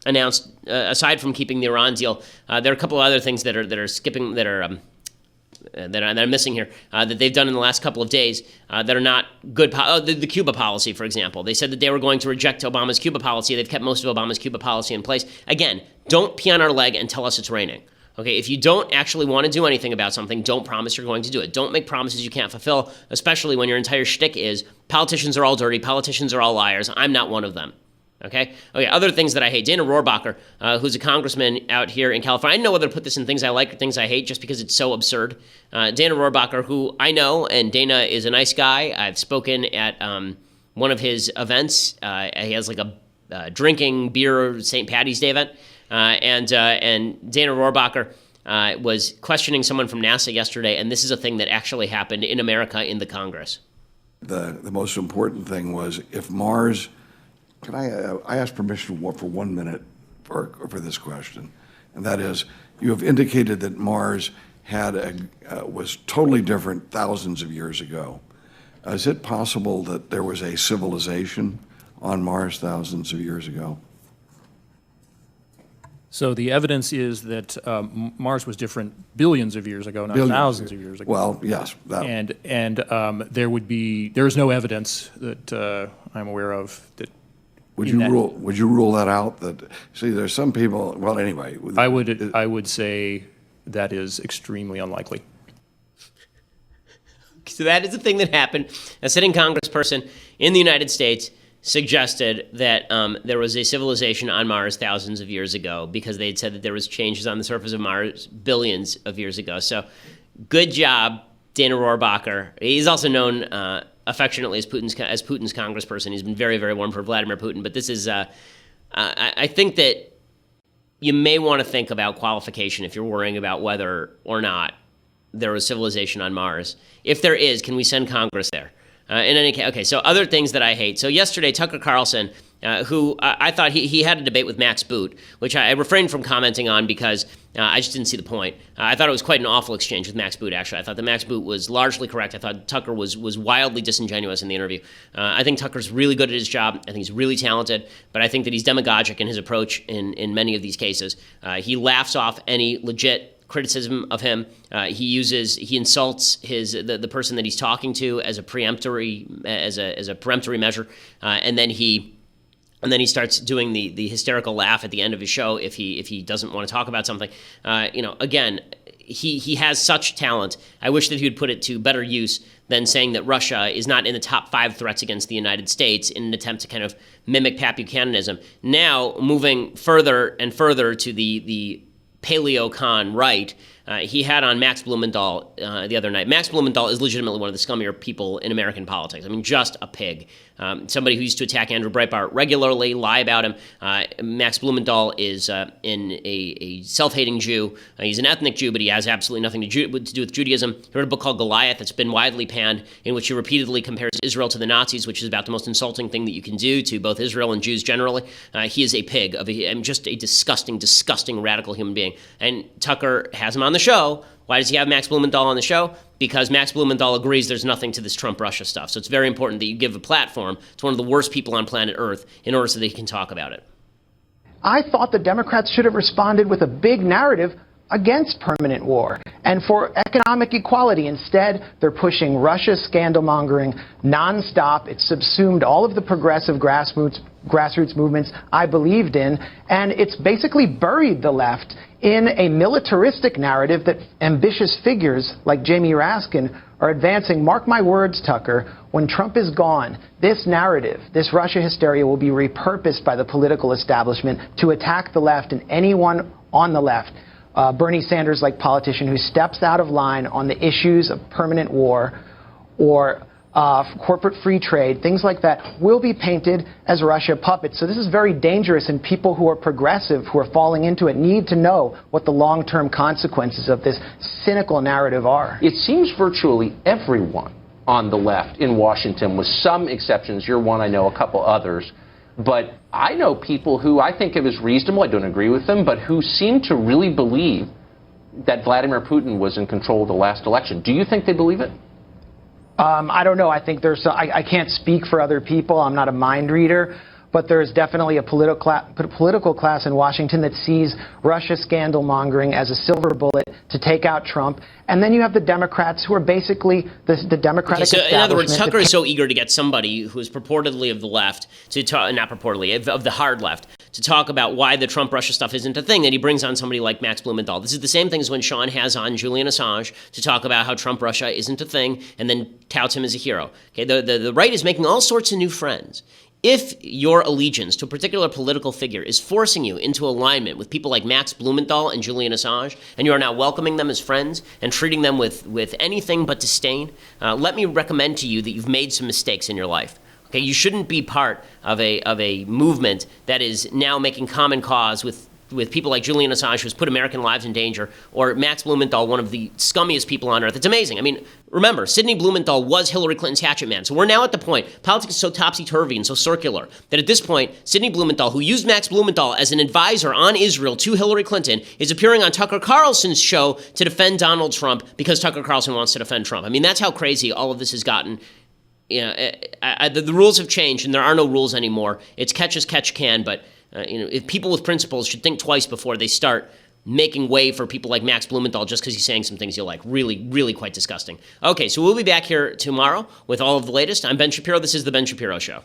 announced, aside from keeping the Iran deal, there are a couple of other things that I'm missing here that they've done in the last couple of days that are not good. The Cuba policy, for example, they said that they were going to reject Obama's Cuba policy. They've kept most of Obama's Cuba policy in place. Again, don't pee on our leg and tell us it's raining. Okay, if you don't actually want to do anything about something, don't promise you're going to do it. Don't make promises you can't fulfill, especially when your entire shtick is politicians are all dirty, politicians are all liars. I'm not one of them. Okay, other things that I hate. Dana Rohrabacher, who's a congressman out here in California. I don't know whether to put this in things I like or things I hate just because it's so absurd. Dana Rohrabacher, who I know, and Dana is a nice guy. I've spoken at one of his events. He has like a drinking beer St. Patty's Day event. And Dana Rohrabacher was questioning someone from NASA yesterday, and this is a thing that actually happened in America in the Congress. The most important thing was if Mars... Can I ask permission for 1 minute for this question? And that is, you have indicated that Mars was totally different thousands of years ago. Is it possible that there was a civilization on Mars thousands of years ago? So the evidence is that Mars was different billions of years ago, not thousands of years ago. Well, yes. And there is no evidence that I'm aware of that. Would you rule that out? See, there's some people. Well, anyway, I would say that is extremely unlikely. So that is the thing that happened. A sitting congressperson in the United States suggested that there was a civilization on Mars thousands of years ago because they'd said that there was changes on the surface of Mars billions of years ago. So good job, Dana Rohrabacher. He's also known affectionately as Putin's congressperson. He's been very, very warm for Vladimir Putin. But this is, I think that you may want to think about qualification if you're worrying about whether or not there was civilization on Mars. If there is, can we send Congress there? In any case, okay, so other things that I hate. So yesterday, Tucker Carlson, who I thought he had a debate with Max Boot, which I refrained from commenting on because I just didn't see the point. I thought it was quite an awful exchange with Max Boot, actually. I thought that Max Boot was largely correct. I thought Tucker was wildly disingenuous in the interview. I think Tucker's really good at his job. I think he's really talented, but I think that he's demagogic in his approach in many of these cases. He laughs off any legit criticism of him. He insults the person that he's talking to as a peremptory measure, and then he starts doing the hysterical laugh at the end of his show if he doesn't want to talk about something. Again, he has such talent. I wish that he would put it to better use than saying that Russia is not in the top 5 threats against the United States in an attempt to kind of mimic Pat Buchananism. Now, moving further and further to the paleo-con right, he had on Max Blumenthal the other night. Max Blumenthal is legitimately one of the scummier people in American politics. I mean, just a pig. Somebody who used to attack Andrew Breitbart regularly, lie about him. Max Blumenthal is a self-hating Jew. He's an ethnic Jew, but he has absolutely nothing to do with Judaism. He wrote a book called Goliath that's been widely panned, in which he repeatedly compares Israel to the Nazis, which is about the most insulting thing that you can do to both Israel and Jews generally. He is a pig, just a disgusting, disgusting radical human being. And Tucker has him on the show. Why does he have Max Blumenthal on the show? Because Max Blumenthal agrees there's nothing to this Trump-Russia stuff. So it's very important that you give a platform to one of the worst people on planet Earth in order so they can talk about it. I thought the Democrats should have responded with a big narrative against permanent war and for economic equality. Instead, they're pushing Russia's scandal-mongering nonstop. It's subsumed all of the progressive grassroots movements I believed in, and it's basically buried the left in a militaristic narrative that ambitious figures like Jamie Raskin are advancing. Mark my words, Tucker, when Trump is gone, this narrative, this Russia hysteria, will be repurposed by the political establishment to attack the left and anyone on the left. Bernie Sanders-like politician who steps out of line on the issues of permanent war or corporate free trade, things like that, will be painted as Russia puppets. So this is very dangerous, and people who are progressive, who are falling into it, need to know what the long-term consequences of this cynical narrative are. It seems virtually everyone on the left in Washington, with some exceptions, you're one, I know a couple others, but I know people who I think it was reasonable, I don't agree with them, but who seem to really believe that Vladimir Putin was in control of the last election. Do you think they believe it? I don't know. I think I can't speak for other people. I'm not a mind reader. But there's definitely a political class in Washington that sees Russia scandal-mongering as a silver bullet to take out Trump. And then you have the Democrats who are basically the Democratic establishment. In other words, Tucker is so eager to get somebody who is purportedly of the left, not purportedly, of the hard left, to talk about why the Trump-Russia stuff isn't a thing, that he brings on somebody like Max Blumenthal. This is the same thing as when Sean has on Julian Assange to talk about how Trump-Russia isn't a thing and then touts him as a hero. Okay, the right is making all sorts of new friends. If your allegiance to a particular political figure is forcing you into alignment with people like Max Blumenthal and Julian Assange, and you are now welcoming them as friends and treating them with anything but disdain, let me recommend to you that you've made some mistakes in your life. Okay, you shouldn't be part of a movement that is now making common cause with people like Julian Assange, who's put American lives in danger, or Max Blumenthal, one of the scummiest people on earth. It's amazing. I mean, remember, Sidney Blumenthal was Hillary Clinton's hatchet man. So we're now at the point, politics is so topsy-turvy and so circular, that at this point, Sidney Blumenthal, who used Max Blumenthal as an advisor on Israel to Hillary Clinton, is appearing on Tucker Carlson's show to defend Donald Trump because Tucker Carlson wants to defend Trump. I mean, that's how crazy all of this has gotten. You know, the rules have changed, and there are no rules anymore. It's catch as catch can, but if people with principles should think twice before they start making way for people like Max Blumenthal just because he's saying some things you like. Really, really quite disgusting. Okay, so we'll be back here tomorrow with all of the latest. I'm Ben Shapiro. This is The Ben Shapiro Show.